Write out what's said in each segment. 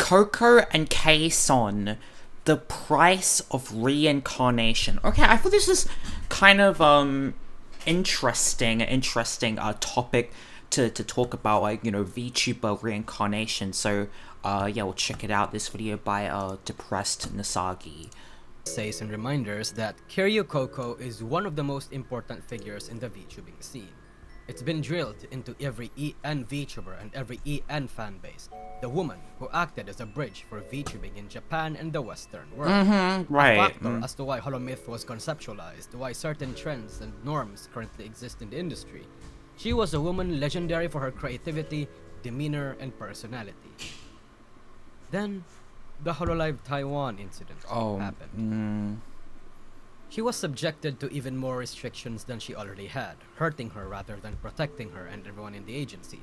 Coco and Kson, the price of reincarnation. Okay, I thought this is kind of interesting topic to talk about, like, you know, VTuber reincarnation. So yeah, we'll check it out. This video by Depressed Nasagi. Essays and reminders that Kiryu Coco is one of the most important figures in the VTubing scene. It's been drilled into every EN VTuber and every EN fanbase. The woman who acted as a bridge for VTubing in Japan and the Western world. Right. A factor as to why Holomyth was conceptualized, why certain trends and norms currently exist in the industry. She was a woman legendary for her creativity, demeanor, and personality. Then, the Hololive Taiwan incident happened. She was subjected to even more restrictions than she already had, hurting her rather than protecting her and everyone in the agency.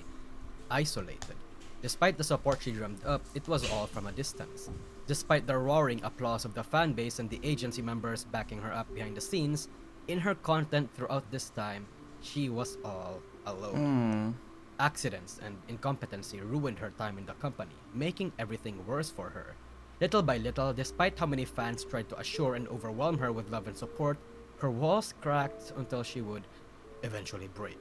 Isolated. Despite the support she drummed up, it was all from a distance. Despite the roaring applause of the fanbase and the agency members backing her up behind the scenes, in her content throughout this time, she was all alone. Accidents and incompetency ruined her time in the company, making everything worse for her. Little by little, despite how many fans tried to assure and overwhelm her with love and support, her walls cracked until she would eventually break.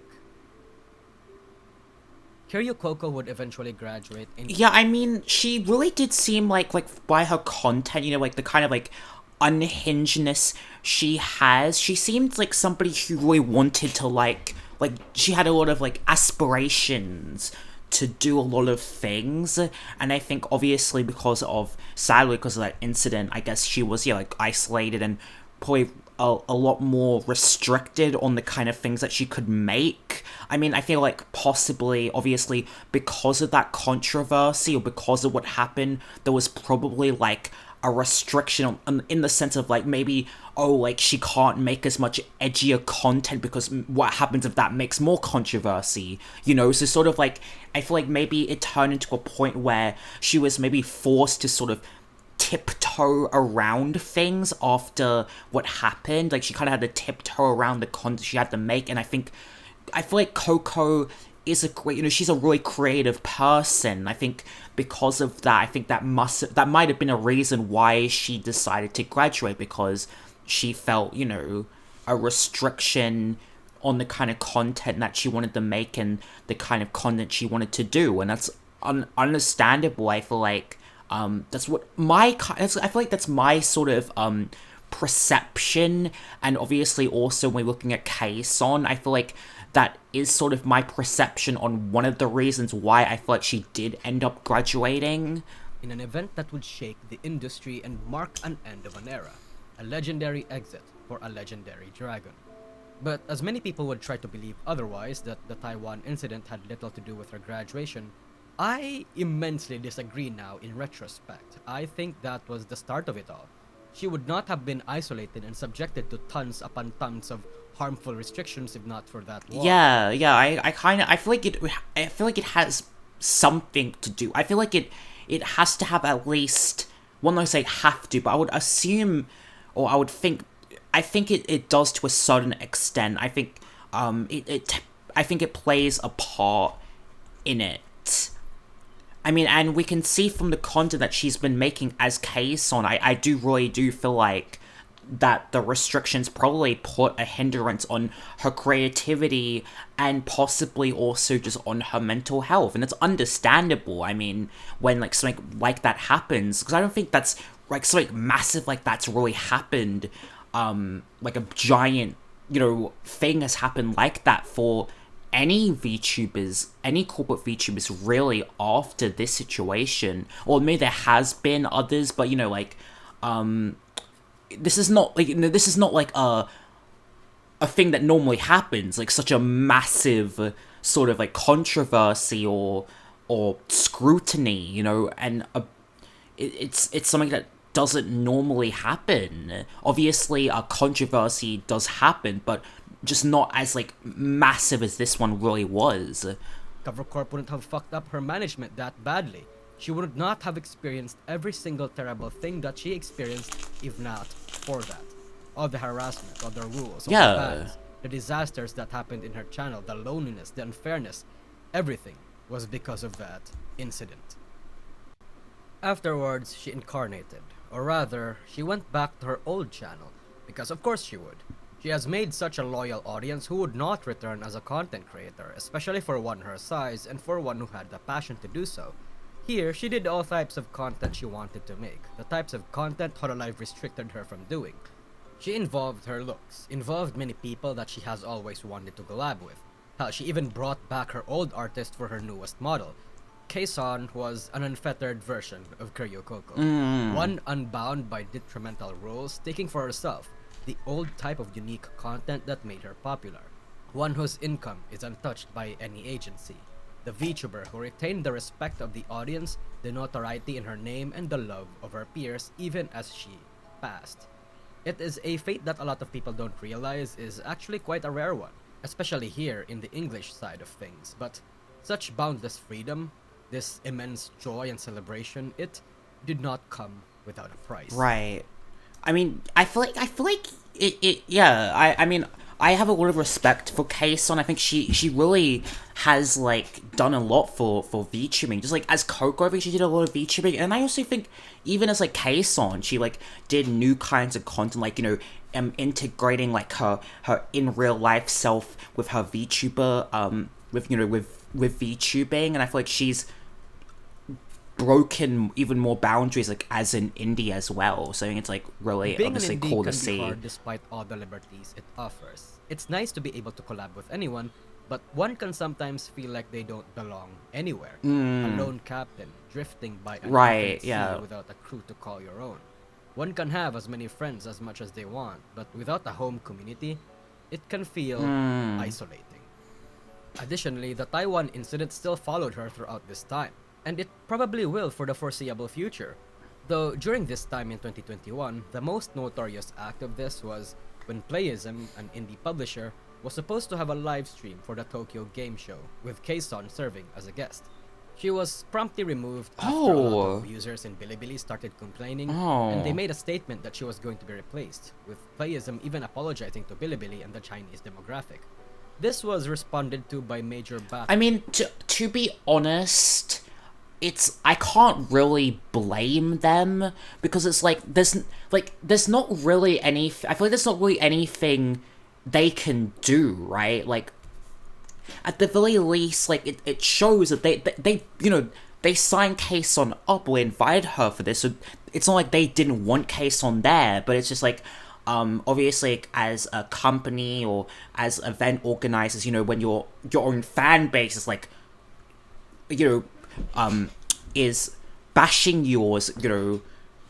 Kiryu Coco would eventually graduate in... Yeah, I mean, she really did seem like by her content, you know, like the kind of like unhingedness she has. She seemed like somebody who really wanted to like she had a lot of like aspirations to do a lot of things, and I think obviously sadly because of that incident, I guess she was like isolated and probably a lot more restricted on the kind of things that she could make. I mean, I feel like possibly, obviously, because of that controversy or because of what happened, there was probably like a restriction in the sense of like maybe, oh, like she can't make as much edgier content because what happens if that makes more controversy, you know? So sort of like, I feel like maybe it turned into a point where she was maybe forced to sort of tiptoe around things after what happened. Like she kind of had to tiptoe around the content she had to make, and I feel like Coco is a great, you know, she's a really creative person. I think because of that, I think that might have been a reason why she decided to graduate, because she felt, you know, a restriction on the kind of content that she wanted to make and the kind of content she wanted to do, and that's understandable. I feel like that's what I feel like that's my sort of perception, and obviously also when we're looking at Kson, I feel like that is sort of my perception on one of the reasons why I feel like she did end up graduating. In an event that would shake the industry and mark an end of an era, a legendary exit for a legendary dragon. But as many people would try to believe otherwise, that the Taiwan incident had little to do with her graduation, I immensely disagree now in retrospect. I think that was the start of it all. She would not have been isolated and subjected to tons upon tons of harmful restrictions if not for that war. Yeah, I feel like it has something to do. I feel like it has to have at least, well, not say have to, but I would assume, or I would think, I think it does to a certain extent. I think I think it plays a part in it. I mean, and we can see from the content that she's been making as Kson, I really do feel like that the restrictions probably put a hindrance on her creativity and possibly also just on her mental health, and it's understandable. I mean, when like something like that happens, because I don't think that's like something massive like that's really happened, like a giant, you know, thing has happened like that for any VTubers, any corporate VTubers really after this situation. Or maybe there has been others, but you know, like, this is not like, you know, this is not like a thing that normally happens, like such a massive sort of like controversy or scrutiny, you know, and it's something that doesn't normally happen. Obviously, a controversy does happen, but just not as like massive as this one really was. Cover Corp wouldn't have fucked up her management that badly. She would not have experienced every single terrible thing that she experienced if not for that. All the harassment, all the rules, all the bans, the disasters that happened in her channel, the loneliness, the unfairness, everything was because of that incident. Afterwards, she incarnated, or rather, she went back to her old channel, because of course she would. She has made such a loyal audience who would not return as a content creator, especially for one her size and for one who had the passion to do so. Here, she did all types of content she wanted to make, the types of content Hololive restricted her from doing. She involved her looks, involved many people that she has always wanted to collab with. Hell, she even brought back her old artist for her newest model. Kson was an unfettered version of Kiryu Coco, one unbound by detrimental rules, taking for herself the old type of unique content that made her popular, one whose income is untouched by any agency, the VTuber who retained the respect of the audience, the notoriety in her name, and the love of her peers even as she passed. It is a fate that a lot of people don't realize is actually quite a rare one, especially here in the English side of things, but such boundless freedom, this immense joy and celebration, it did not come without a price. Right. I mean, I feel like yeah, I mean, I have a lot of respect for Kson. I think she really has, like, done a lot for VTubing. Just like as Coco, I think she did a lot of VTubing. And I also think even as, like, Kson, she, like, did new kinds of content, like, you know, integrating, like, her in real life self with her VTuber, with, you know, with VTubing. And I feel like she's broken even more boundaries, like, as an indie as well. So I think it's, like, really Being obviously an indie cool can to be see. hard despite all the liberties it offers. It's nice to be able to collab with anyone, but one can sometimes feel like they don't belong anywhere. A lone captain drifting by an Right, infinite yeah. sea without a crew to call your own. One can have as many friends as much as they want, but without a home community, it can feel isolating. Additionally, the Taiwan incident still followed her throughout this time, and it probably will for the foreseeable future. Though during this time in 2021, the most notorious act of this was when Playism, an indie publisher, was supposed to have a live stream for the Tokyo Game Show, with Kson serving as a guest. She was promptly removed after a lot of users in Bilibili started complaining, and they made a statement that she was going to be replaced, with Playism even apologizing to Bilibili and the Chinese demographic. This was responded to by major I mean, to be honest, I can't really blame them, because it's like there's not really any, I feel like there's not really anything they can do, right? Like, at the very least, like, it shows that they you know, they signed Kson up or invited her for this, so it's not like they didn't want Kson there, but it's just like, obviously, like, as a company or as event organizers, you know, when your own fan base is, like, you know, is bashing yours, you know,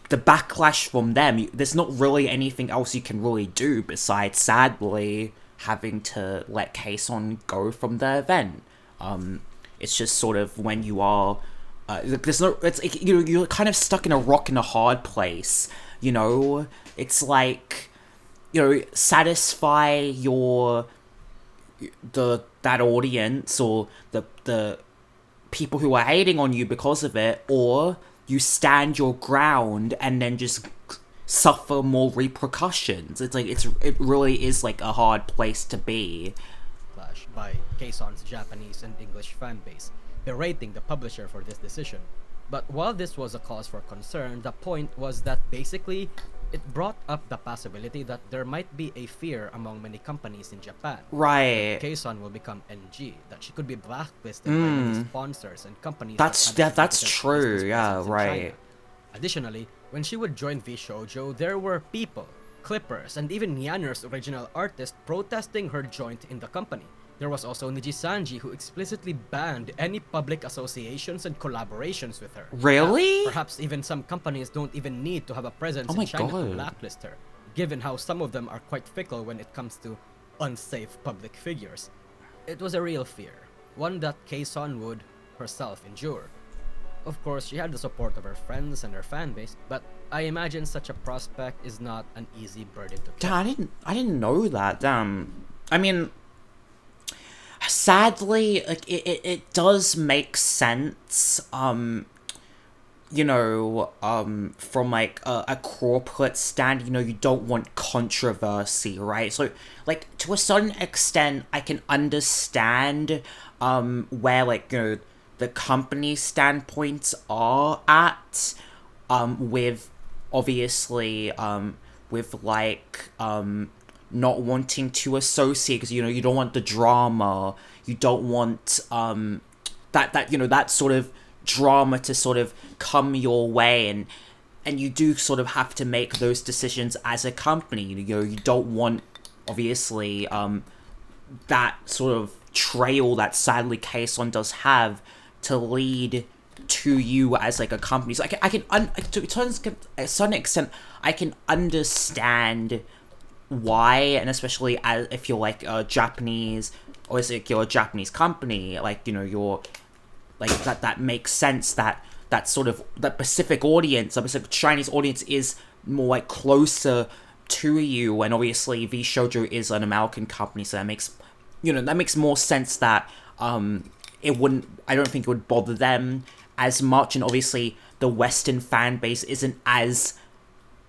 the backlash from them, there's not really anything else you can really do besides, sadly, having to let Kson go from the event. It's just sort of when you are, there's no, you know, you're kind of stuck in a rock and a hard place, you know? It's like, you know, satisfy that audience or the people who are hating on you because of it, or you stand your ground and then just suffer more repercussions. It's like, it really is, like, a hard place to be. By Kason's Japanese and English fan base, berating the publisher for this decision. But while this was a cause for concern, the point was that basically it brought up the possibility that there might be a fear among many companies in Japan. Right. Kson will become NG, that she could be blacklisted by many sponsors and companies. That's true. Yeah, right. China. Additionally, when she would join VShojo, there were people, clippers, and even Nyanner's original artist protesting her joint in the company. There was also Nijisanji, who explicitly banned any public associations and collaborations with her. Really? Perhaps even some companies don't even need to have a presence in China to blacklist her, given how some of them are quite fickle when it comes to unsafe public figures. It was a real fear, one that Kson would herself endure. Of course, she had the support of her friends and her fan base, but I imagine such a prospect is not an easy burden to carry. Damn, I didn't know that. Damn. I mean, sadly, like, it does make sense, you know, from, like, a corporate stand, you know, you don't want controversy, right? So, like, to a certain extent, I can understand, where, like, you know, the company standpoints are at, with obviously with like not wanting to associate, because you know you don't want the drama, you don't want that you know that sort of drama to sort of come your way, and you do sort of have to make those decisions as a company. You know, you don't want obviously that sort of trail that sadly Kson does have to lead to you as like a company. So to a certain extent I can understand why, and especially as if you're like a Japanese, or is it you're a Japanese company, like you know you're like that makes sense that sort of that Pacific audience, the Pacific Chinese audience is more like closer to you, and obviously VShojo is an American company, so that makes more sense that it wouldn't, I don't think it would bother them as much, and obviously the Western fan base isn't as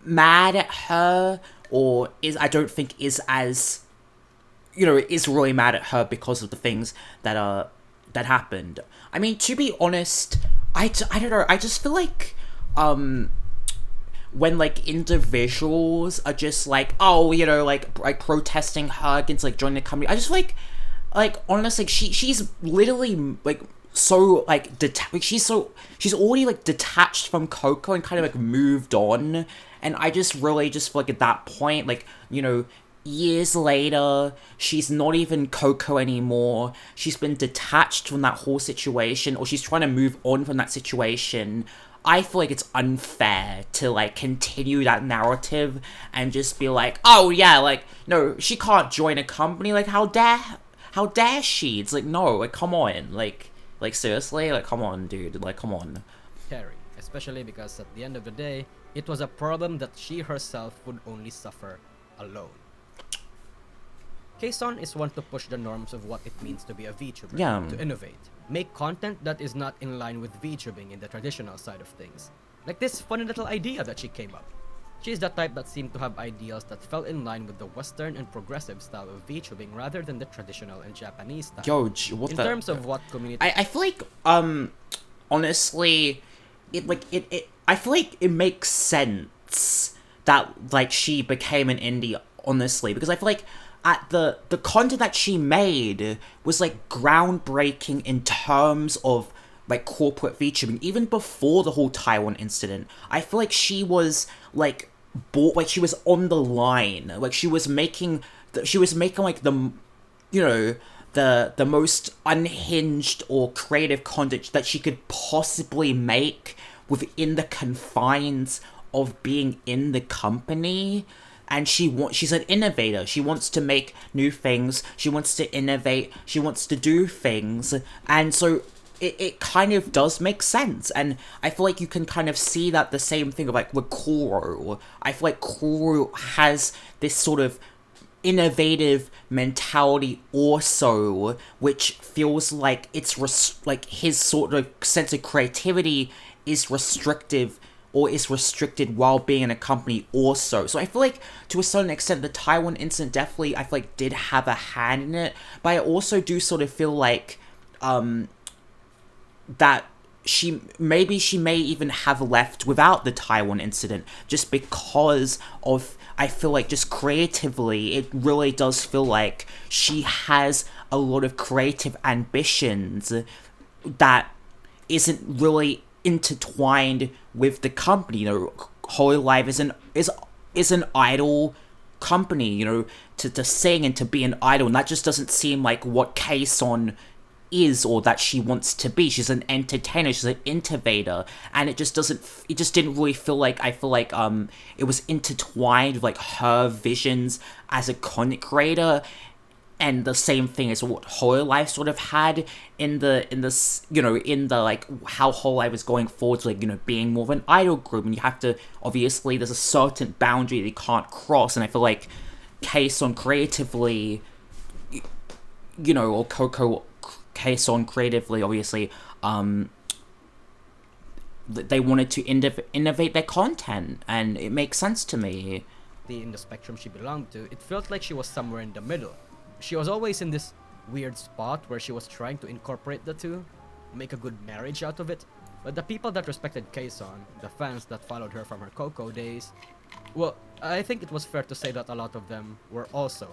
mad at her, or I don't think is as, you know, is really mad at her because of the things that happened. I mean, to be honest, I don't know, I just feel like when like individuals are just like, oh, you know, like protesting her against like joining the company, I just feel like honestly she's literally like so like she's already like detached from Coco and kind of like moved on, and I just really just feel like at that point, like, you know, years later, she's not even Coco anymore, she's been detached from that whole situation, or she's trying to move on from that situation. I feel like it's unfair to like continue that narrative and just be like, oh yeah, like no, she can't join a company, like how dare she? It's like, no, like come on, like seriously, like come on dude, like come on. Terry, especially because at the end of the day, it was a problem that she herself would only suffer alone. Kson is one to push the norms of what it means to be a VTuber, Yeah. to innovate, make content that is not in line with VTubing in the traditional side of things. Like this funny little idea that she came up. She's the type that seemed to have ideals that fell in line with the Western and progressive style of VTubing rather than the traditional and Japanese style. Yo, what in the? terms of what community... I feel like honestly, it I feel like it makes sense that like she became an indie, honestly, because I feel like at the content that she made was like groundbreaking in terms of like corporate VTubing, even before the whole Taiwan incident. I feel like she was like she was on the line, like she was making like the, you know, the most unhinged or creative content that she could possibly make within the confines of being in the company. And she's an innovator. She wants to make new things. She wants to innovate. She wants to do things. And so it kind of does make sense. And I feel like you can kind of see that the same thing of like with Kuro. I feel like Kuro has this sort of innovative mentality also, which feels like it's like his sort of sense of creativity is restrictive, or is restricted while being in a company also. So I feel like to a certain extent the Taiwan incident definitely, I feel like, did have a hand in it, but I also do sort of feel like that she may even have left without the Taiwan incident, just because of, I feel like just creatively, it really does feel like she has a lot of creative ambitions that isn't really intertwined with the company. You know, Hololive is an idol company, you know, to sing and to be an idol, and that just doesn't seem like what Kson is, or that she wants to be. She's an entertainer, she's an innovator, and it just didn't really feel like, I feel like it was intertwined with like her visions as a content creator. And the same thing as what Hololive sort of had in the you know, in the like how Hololive was going forward to, like, you know, being more of an idol group, and you have to, obviously there's a certain boundary that you can't cross, and I feel like Kson creatively, you know, or Kson creatively, obviously, they wanted to innovate their content, and it makes sense to me. In the spectrum she belonged to, it felt like she was somewhere in the middle. She was always in this weird spot where she was trying to incorporate the two. make a good marriage out of it. But the people that respected Kson, the fans that followed her from her Coco days, well, I think it was fair to say that a lot of them were also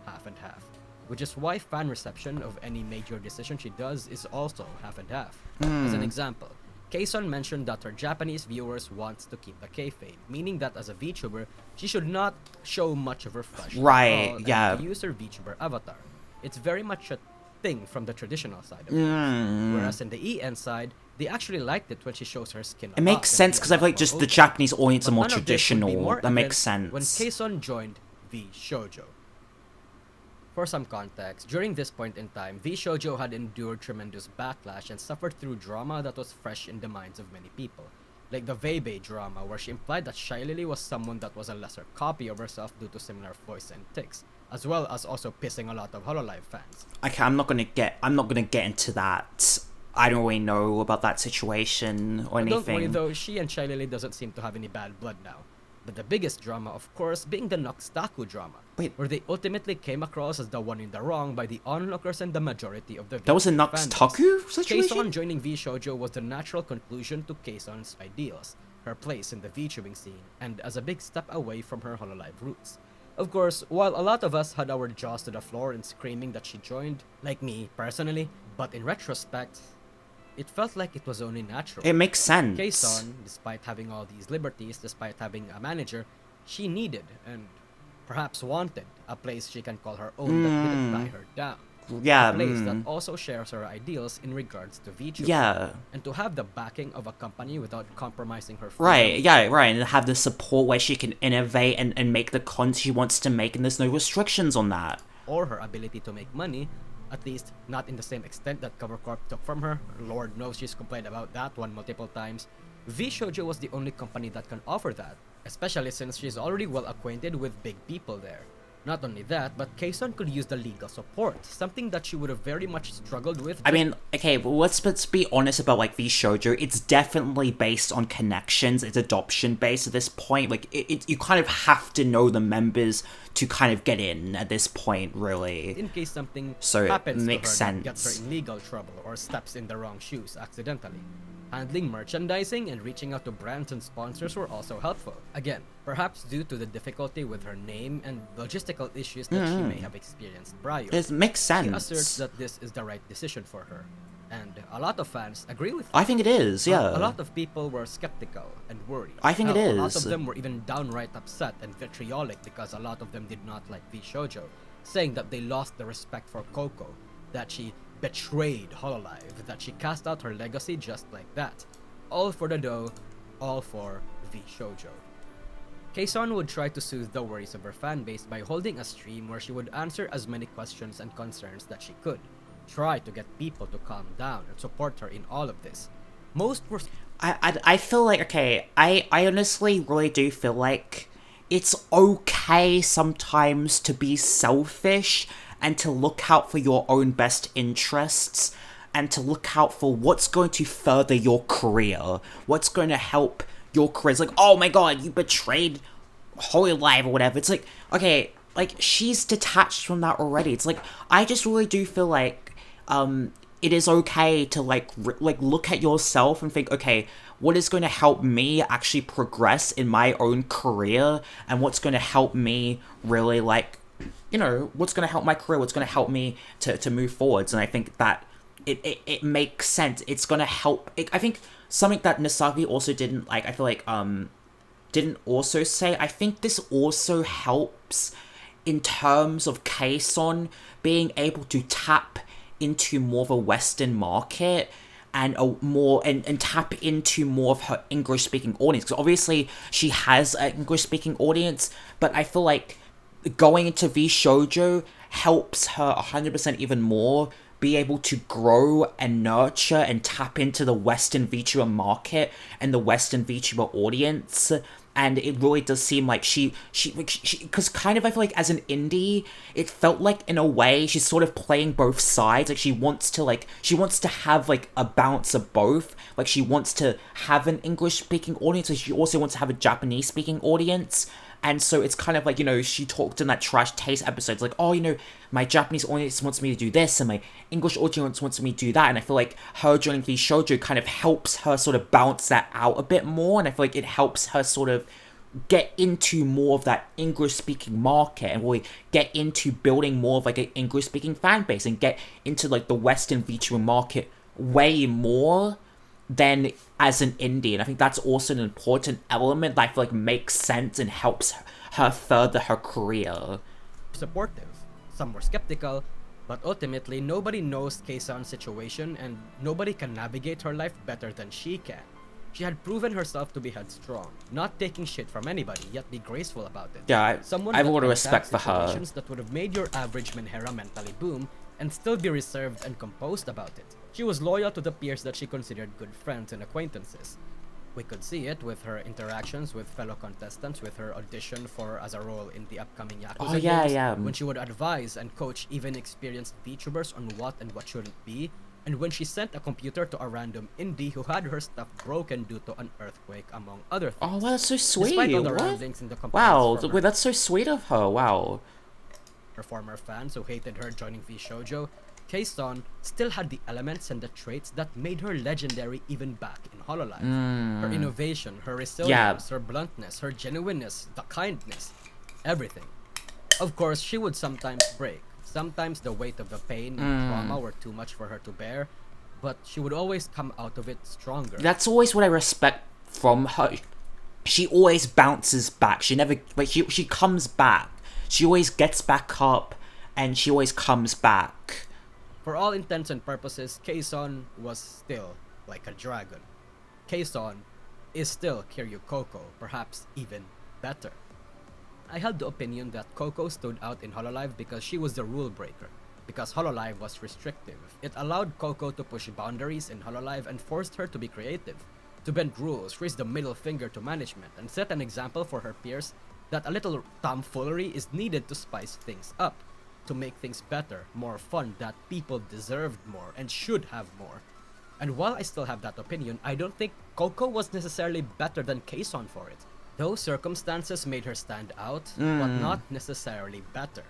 half and half. Which is why fan reception of any major decision she does is also half and half. As an example, Kson mentioned that her Japanese viewers wants to keep the kayfabe, meaning that as a VTuber, she should not show much of her flesh at Right, all, and yeah. to use her VTuber avatar. It's very much a thing from the traditional side of it. Whereas in the EN side, they actually liked it when she shows her skin. It makes sense because I feel like just the Japanese audience are more traditional. That makes sense. When Kson joined VShojo. For some context, during this point in time, VShojo had endured tremendous backlash and suffered through drama that was fresh in the minds of many people. Like the Veibe drama, where she implied that Shy Lily was someone that was a lesser copy of herself due to similar voice and tics, as well as also pissing a lot of Hololive fans. Okay, I'm not gonna get into that. I don't really know about that situation or anything. Don't worry though, she and Shy Lily doesn't seem to have any bad blood now. But the biggest drama, of course, being the Noxtaku drama, Wait. where they ultimately came across as the one in the wrong by the onlookers and the majority of the That was a VTuber Noxtaku fanbase. situation? Kson joining VShojo was the natural conclusion to Kason's ideals, her place in the VTubing scene, and as a big step away from her Hololive roots. Of course, while a lot of us had our jaws to the floor in screaming that she joined, like me, personally, but in retrospect, it felt like it was only natural. It makes sense. Kson, despite having all these liberties, despite having a manager, she needed, and perhaps wanted, a place she can call her own that didn't tie her down. Yeah. A place that also shares her ideals in regards to VTuber. Yeah. And to have the backing of a company without compromising her freedom. Right, yeah, right, and have the support where she can innovate and make the content she wants to make, and there's no restrictions on that. Or her ability to make money, at least not in the same extent that Cover Corp took from her. Lord knows she's complained about that one multiple times. VShojo was the only company that can offer that, especially since she's already well acquainted with big people there. Not only that, but Kson could use the legal support, something that she would have very much struggled with. I mean, okay, but let's be honest about, like, VShojo. It's definitely based on connections. It's adoption based at this point. Like, you kind of have to know the members to kind of get in at this point, really. In case something So it happens makes to her that gets sense. her in legal trouble or steps in the wrong shoes accidentally. Handling merchandising and reaching out to brands and sponsors were also helpful. Again, perhaps due to the difficulty with her name and logistical issues that she may have experienced prior. It makes sense. She asserts that this is the right decision for her. And a lot of fans agree with her. I think it is, yeah. A lot of people were skeptical and worried. I think it Hell, A lot is. of them were even downright upset and vitriolic because a lot of them did not like VShojo, saying that they lost the respect for Coco, that she betrayed Hololive, that she cast out her legacy just like that. All for the dough, all for VShojo. Kson would try to soothe the worries of her fanbase by holding a stream where she would answer as many questions and concerns that she could. Try to get people to calm down and support her in all of this. Most were... I feel like, okay, I honestly really do feel like it's okay sometimes to be selfish and to look out for your own best interests and to look out for what's going to further your career, what's going to help your career. It's like, oh my god, you betrayed Holy Life or whatever. It's like, okay, like, she's detached from that already. It's like, I just really do feel like, it is okay to, like, look at yourself and think, okay, what is going to help me actually progress in my own career, and what's going to help me really, like, you know, what's going to help my career, what's going to help me to move forwards. And I think that it makes sense. It's going to help. I think something that Nasagi also didn't, like, I feel like, didn't also say, I think this also helps in terms of Kson being able to tap into more of a Western market and and tap into more of her English speaking audience, because obviously she has an English speaking audience, but I feel like going into VShojo helps her 100% even more be able to grow and nurture and tap into the Western VTuber market and the Western VTuber audience. And it really does seem like she because kind of, I feel like as an indie, it felt like in a way she's sort of playing both sides. Like she wants to have like a balance of both. Like she wants to have an English speaking audience, but she also wants to have a Japanese speaking audience. And so it's kind of like, she talked in that Trash Taste episode, it's like, oh, my Japanese audience wants me to do this, and my English audience wants me to do that, and I feel like her joining VShojo kind of helps her sort of balance that out a bit more, and I feel like it helps her sort of get into more of that English-speaking market, and really get into building more of like an English-speaking fan base, and get into like the Western VTuber market way more than as an indie. And I think that's also an important element that I feel like makes sense and helps her further her career. Supportive. Some were skeptical, but ultimately nobody knows Ksan's situation and nobody can navigate her life better than she can. She had proven herself to be headstrong, not taking shit from anybody, yet be graceful about it. Yeah, I have a lot of respect for her. Situations that would have made your average Minhera mentally boom and still be reserved and composed about it. She was loyal to the peers that she considered good friends and acquaintances. We could see it with her interactions with fellow contestants, with her audition for as a role in the upcoming Yakuza games, when she would advise and coach even experienced VTubers on what and what shouldn't be, and when she sent a computer to a random indie who had her stuff broken due to an earthquake, among other things. Oh, well, that's so sweet. Despite all the ramblings in the wow, wait, that's so sweet of her. Wow. Her former fans who hated her joining VShojo, Kson still had the elements and the traits that made her legendary even back in Hololive. Her innovation, her resilience, her bluntness, her genuineness, the kindness, everything. Of course, she would sometimes break. Sometimes the weight of the pain and trauma were too much for her to bear, but she would always come out of it stronger. That's always what I respect from her. She always bounces back. She never, like, she comes back. She always gets back up, and she always comes back. For all intents and purposes, Kson was still like a dragon. Kson is still Kiryu Coco, perhaps even better. I held the opinion that Coco stood out in Hololive because she was the rule breaker. Because Hololive was restrictive. It allowed Coco to push boundaries in Hololive and forced her to be creative, to bend rules, raise the middle finger to management, and set an example for her peers that a little tomfoolery is needed to spice things up, to make things better, more fun, that people deserved more and should have more. And while I still have that opinion, I don't think Coco was necessarily better than Kson for it. Those circumstances made her stand out, but not necessarily better.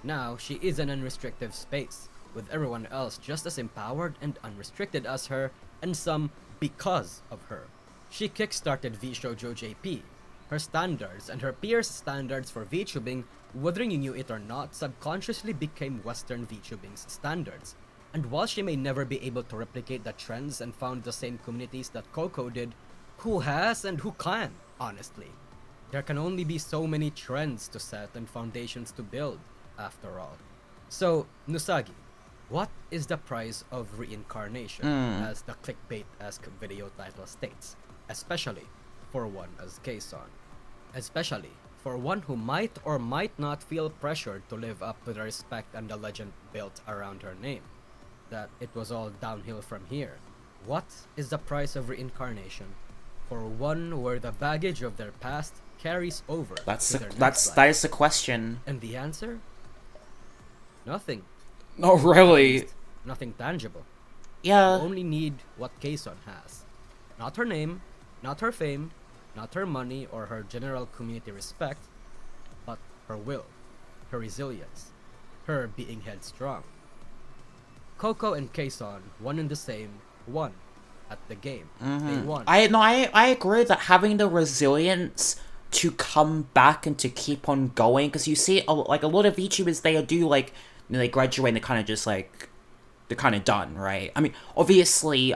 Now, she is in an unrestricted space, with everyone else just as empowered and unrestricted as her, and some because of her. She kickstarted VShojo JP. Her standards and her peers' standards for VTubing, whether you knew it or not, subconsciously became Western VTubing's standards. And while she may never be able to replicate the trends and found the same communities that Coco did, who has and who can, honestly? There can only be so many trends to set and foundations to build, after all. So, Nusagi, what is the price of reincarnation, as the clickbait-esque video title states, especially for one as Kson? Especially for one who might or might not feel pressured to live up to the respect and the legend built around her name. That it was all downhill from here. What is the price of reincarnation for one where the baggage of their past carries over to their next life? That is the question. And the answer? Nothing. Oh, really? Nothing tangible. Yeah. You only need what Kson has. Not her name, not her fame, not her money or her general community respect, but her will, her resilience, her being headstrong. Coco and Kson, one and the same, won at the game. They won. I agree that having the resilience to come back and to keep on going, because you see, like, a lot of VTubers, they do, like, they graduate and they kind of just, like, they're kind of done, right? I mean, obviously,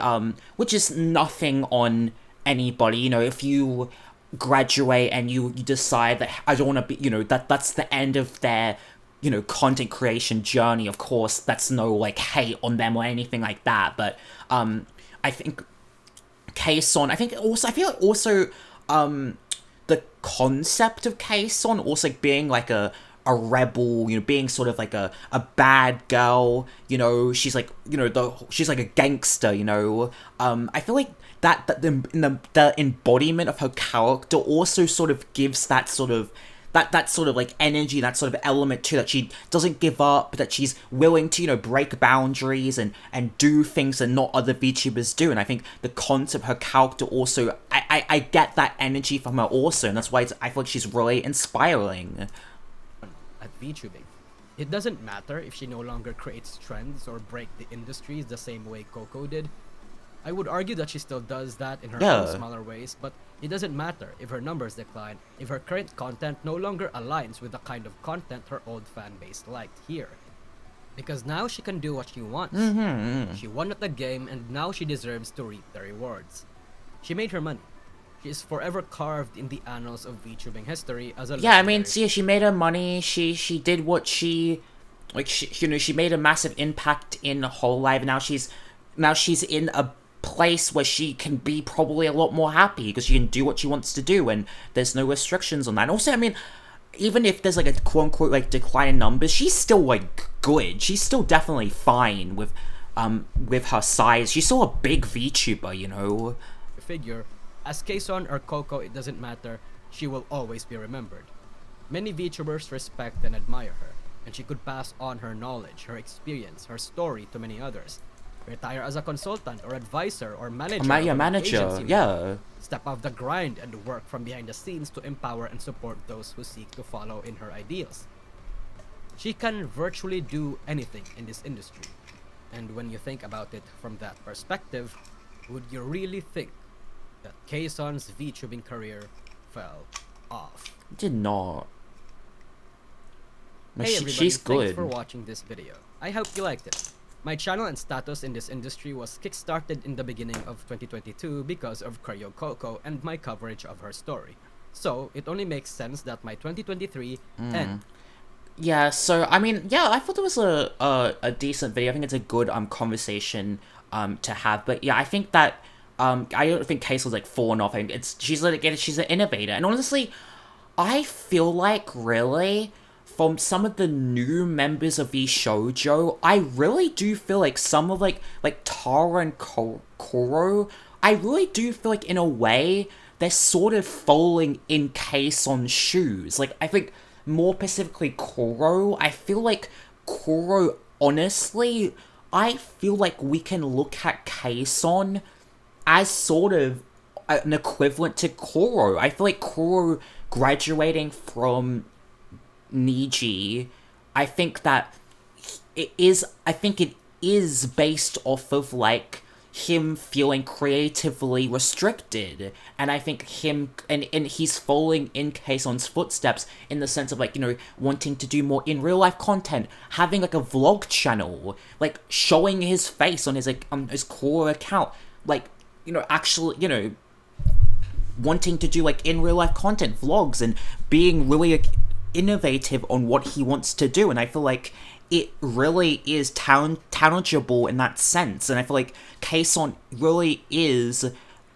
which is nothing on anybody, if you graduate and you decide that I don't want to be, that's the end of their, content creation journey, of course, that's no, like, hate on them or anything like that, but, I think Kson, I feel like also, the concept of Kson also, like, being, like, a rebel, being sort of like a bad girl, she's like, she's like a gangster, I feel like that the embodiment of her character also sort of gives that that sort of like energy, that sort of element too, that she doesn't give up, that she's willing to, break boundaries and do things that not other VTubers do. And I think the concept, her character also, I get that energy from her also, and that's why I feel like she's really inspiring. At VTubing, it doesn't matter if she no longer creates trends or break the industries the same way Coco did. I would argue that she still does that in her own smaller ways, but it doesn't matter if her numbers decline, if her current content no longer aligns with the kind of content her old fan base liked here. Because now she can do what she wants. She won at the game, and now she deserves to reap the rewards. She made her money. She is forever carved in the annals of VTubing history as a Yeah, I mean, see, she made her money, she did what she made a massive impact in her whole life. Now she's in a place where she can be probably a lot more happy because she can do what she wants to do and there's no restrictions on that. And also, I mean, even if there's like a quote-unquote like decline in numbers, she's still like good. She's still definitely fine with her size. She's still a big VTuber, figure. As Kson or Coco, it doesn't matter, she will always be remembered. Many VTubers respect and admire her, and she could pass on her knowledge, her experience, her story to many others. Retire as a consultant or advisor or manager. Step off the grind and work from behind the scenes to empower and support those who seek to follow in her ideals. She can virtually do anything in this industry. And when you think about it from that perspective, would you really think that Kson's VTubing career fell off? Did not. No, hey everybody, she's good. Thanks for watching this video. I hope you liked it. My channel and status in this industry was kickstarted in the beginning of 2022 because of Kiryu Coco and my coverage of her story. So, it only makes sense that my 2023 end. Yeah, so, I mean, yeah, I thought it was a decent video. I think it's a good conversation to have. But yeah, I think that I don't think Case was like falling off. I think she's an innovator. And honestly, I feel like really from some of the new members of VShojo, I really do feel like some of like Tara and Koro, I really do feel like in a way they're sort of falling in Kson's shoes. Like I think more specifically Koro, I feel like Koro, honestly, I feel like we can look at Kson as sort of an equivalent to Koro. I feel like Koro graduating from Niji, I think it is based off of like him feeling creatively restricted, and I think him and he's following in Kson's footsteps in the sense of like wanting to do more in real life content, having like a vlog channel, like showing his face on his his core account, like actually wanting to do like in real life content, vlogs, and being really innovative on what he wants to do. And I feel like it really is tangible in that sense, and I feel like Kson really is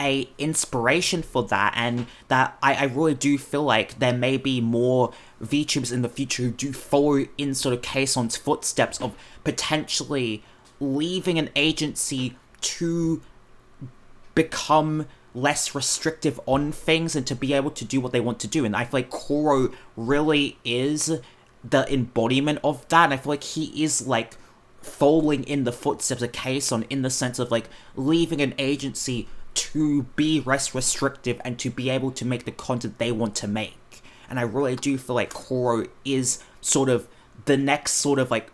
a inspiration for that, and that I really do feel like there may be more VTubers in the future who do follow in sort of Kson's footsteps of potentially leaving an agency to become less restrictive on things and to be able to do what they want to do. And I feel like Koro really is the embodiment of that, and I feel like he is like following in the footsteps of Kson in the sense of like leaving an agency to be less restrictive and to be able to make the content they want to make. And I really do feel like Koro is sort of the next sort of like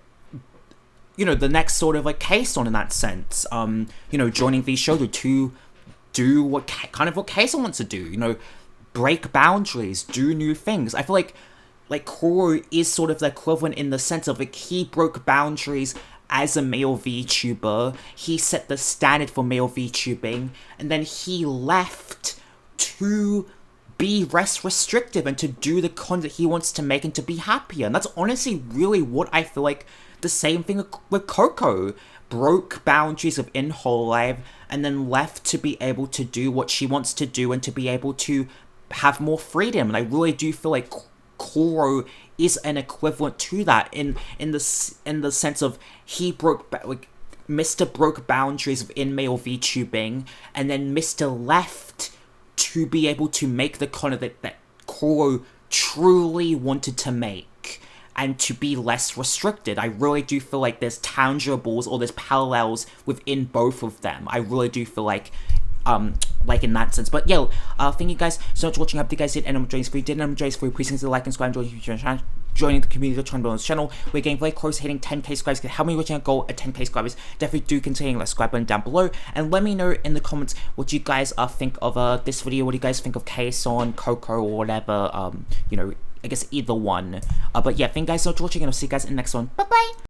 Kson in that sense, joining VShojo to do what Kson wants to do, break boundaries, do new things. I feel like Koro is sort of the equivalent in the sense of like he broke boundaries as a male VTuber, he set the standard for male VTubing, and then he left to be less restrictive and to do the content he wants to make and to be happier. And that's honestly really what I feel like the same thing with Coco. Broke boundaries of in whole life and then left to be able to do what she wants to do and to be able to have more freedom. And I really do feel like Koro is an equivalent to that in the sense of he Mr. broke boundaries of in male VTubing, and then Mr. left to be able to make the content that Koro truly wanted to make, and to be less restricted. I really do feel like there's tangibles or there's parallels within both of them. I really do feel like in that sense. But yo, thank you guys so much for watching. I hope you guys did, and I'm enjoying this video. Did, and I'm enjoying this video. Please consider like and subscribe, joining the community, trying to build on this channel. We're getting very close to hitting 10k subscribers. Help me reaching a goal at 10k subscribers. Definitely do consider hitting the subscribe button down below, and let me know in the comments what you guys think of this video. What do you guys think of Kson, Coco, or whatever? You know, I guess either one. But yeah, thank you guys so much for watching, and I'll see you guys in the next one. Bye bye.